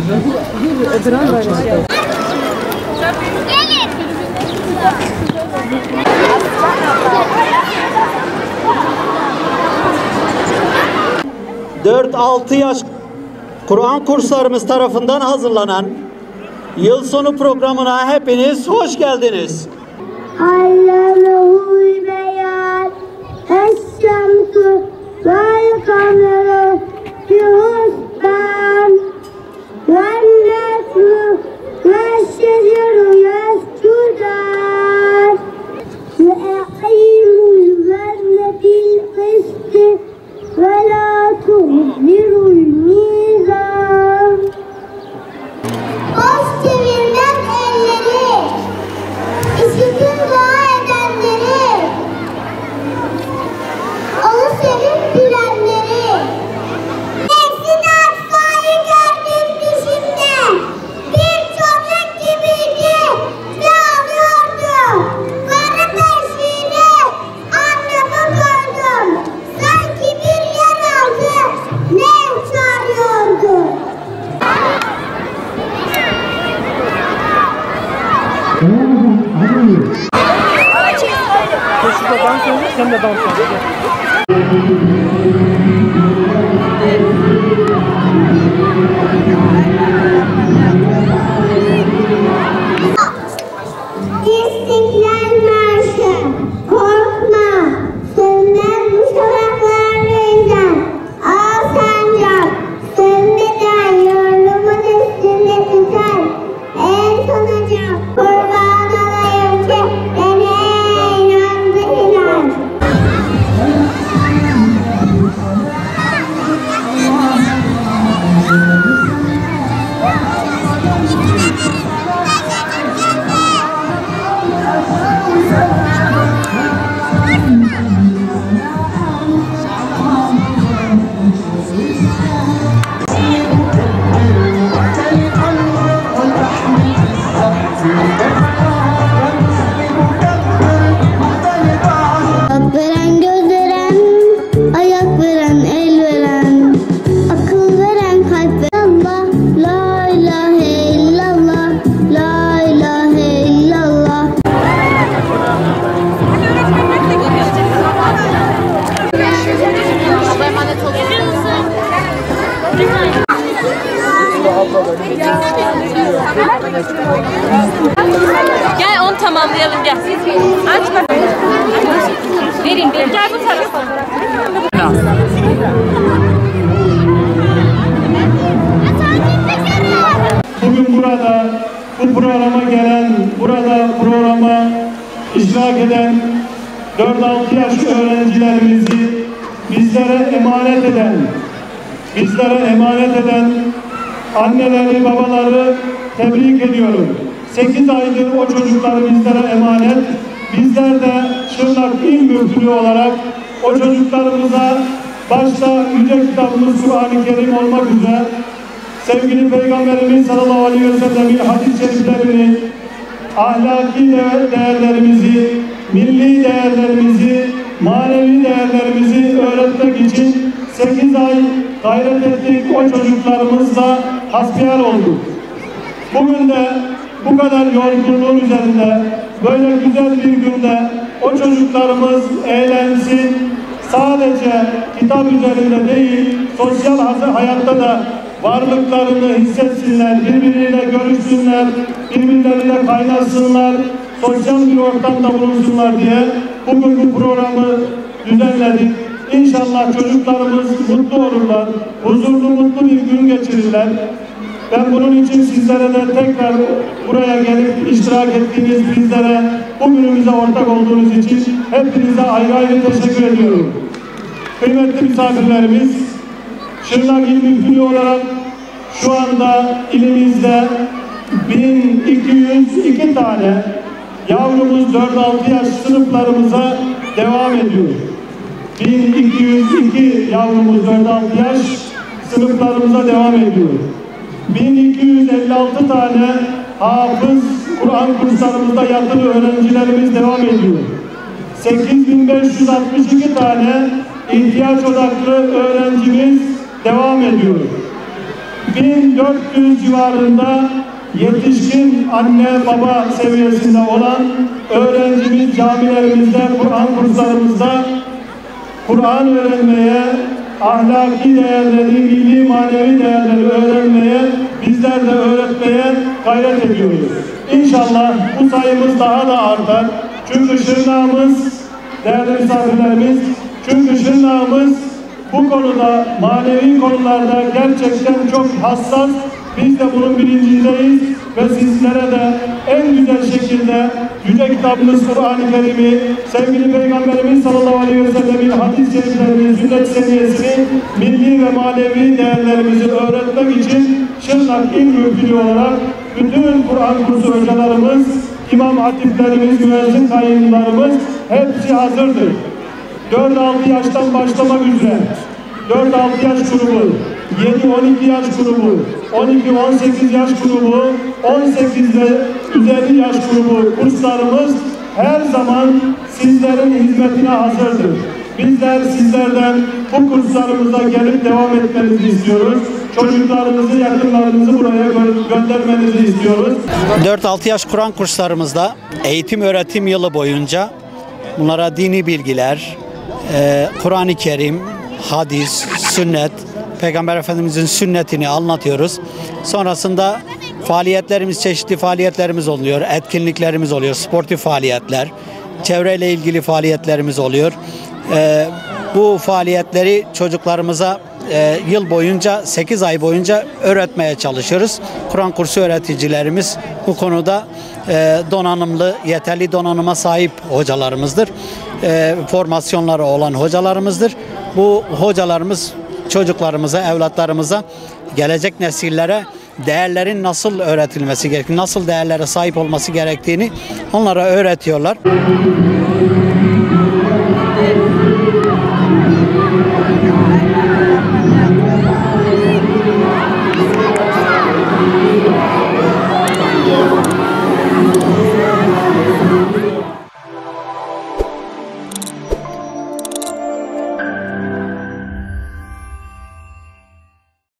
Gelin. 4-6 yaş Kur'an kurslarımız tarafından hazırlanan yıl sonu programına hepiniz hoş geldiniz. Allamehul beyan es-şemsu vel kameru fi husban ven nesmu ve'ş-şeceru yescudan ve aqimul vezne bil kısti ve la tuhzirul mizan. Boş çevirmez elleri, işitin dua edenleri, onu sevip gülenleri. Hepsini asfayı gördüm dişimde, bir çocuk gibiydi, ne alıyordu? Karı beşiğine annemi koydum, sanki bir yer aldı, ne çağırıyordu? Şurada dans ediyor, sen de dans ediyorsun. İstiklal Marşı, korkma, sönmez bu şafaklarından. Al sancak, sönmeden yurdumun üstünde tutar. En sonacak, kurban olayım ki beni inandı hilal. Bak veren, göz veren, ayak veren, el veren, akıl veren, kalp veren. Allah, la ilahe illallah, la ilahe illallah. Gel onu tamamlayalım gel. Aç bakalım. Verin gel bu tarafa. Bugün burada bu programa gelen, burada programa iştirak eden 4-6 yaş öğrencilerimizi bizlere emanet eden anneleri, babaları tebrik ediyorum. 8 aydır o çocuklar bizlere emanet. Bizler de Şırnak İl Müftülüğü olarak o çocuklarımıza başta Yüce Kitabımız Kur'an-ı Kerim olmak üzere sevgili Peygamberimiz sallallahu aleyhi ve sellem'in hadis-i şeriflerini, ahlaki değerlerimizi, milli değerlerimizi, manevi değerlerimizi öğretmek için 8 ay gayret ettik. O çocuklarımızla hasbihal olduk. Bugün de bu kadar yorgunluğun üzerinde, böyle güzel bir günde o çocuklarımız eğlensin, sadece kitap üzerinde değil, sosyal hayatta da varlıklarını hissetsinler, birbiriyle görüşsünler, birbirleriyle kaynaşsınlar, sosyal bir ortamda bulunsunlar diye bugün bu programı düzenledik. İnşallah çocuklarımız mutlu olurlar, huzurlu, mutlu bir gün geçirirler. Ben bunun için sizlere de tekrar buraya gelip iştirak ettiğiniz bizlere, bugünümüze ortak olduğunuz için hepinize ayrı ayrı teşekkür ediyorum. Kıymetli misafirlerimiz, Şırnak İl Müftülüğü olarak şu anda ilimizde 1202 tane yavrumuz 4-6 yaş sınıflarımıza devam ediyor. 1202 yavrumuz 4-6 yaş sınıflarımıza devam ediyor. 1256 tane hafız Kur'an kurslarımızda yatılı öğrencilerimiz devam ediyor. 8562 tane ihtiyaç odaklı öğrencimiz devam ediyor. 1400 civarında yetişkin anne baba seviyesinde olan öğrencimiz camilerimizde, Kur'an kurslarımızda Kur'an öğrenmeye, ahlaki değerleri, milli manevi değerleri öğrenmeye, bizler de öğretmeye gayret ediyoruz. İnşallah bu sayımız daha da artar. Çünkü Şırnak'ımız, değerli misafirlerimiz, çünkü Şırnak'ımız bu konuda, manevi konularda gerçekten çok hassas. Biz de bunun bilincindeyiz ve sizlere de en güzel şekilde Yüce Kitabımız Kur'an-ı Kerim'i, sevgili Peygamberimiz sallallahu aleyhi ve sellem'in hadis-i şeriflerini, sünnet seviyesini, milli ve manevi değerlerimizi öğretmek için Şırnak İl Müftülüğü olarak bütün Kur'an kursu hocalarımız, imam hatiplerimiz, müezzin kayyımlarımız hepsi hazırdır. 4-6 yaştan başlamak üzere 4-6 yaş grubu, 7-12 yaş grubu, 12-18 yaş grubu, 18 ve üzeri yaş grubu kurslarımız her zaman sizlerin hizmetine hazırdır. Bizler sizlerden bu kurslarımıza gelip devam etmenizi istiyoruz. Çocuklarınızı, yakınlarınızı buraya göndermenizi istiyoruz. 4-6 yaş Kur'an kurslarımızda eğitim öğretim yılı boyunca bunlara dini bilgiler, Kur'an-ı Kerim, hadis, sünnet, Peygamber Efendimizin sünnetini anlatıyoruz. Sonrasında faaliyetlerimiz, çeşitli faaliyetlerimiz oluyor, etkinliklerimiz oluyor, sportif faaliyetler, çevreyle ilgili faaliyetlerimiz oluyor. Bu faaliyetleri çocuklarımıza yıl boyunca, 8 ay boyunca öğretmeye çalışıyoruz. Kur'an kursu öğreticilerimiz bu konuda donanımlı, yeterli donanıma sahip hocalarımızdır. Formasyonları olan hocalarımızdır. Bu hocalarımız çocuklarımıza, evlatlarımıza, gelecek nesillere değerlerin nasıl öğretilmesi gerektiğini, nasıl değerlere sahip olması gerektiğini onlara öğretiyorlar.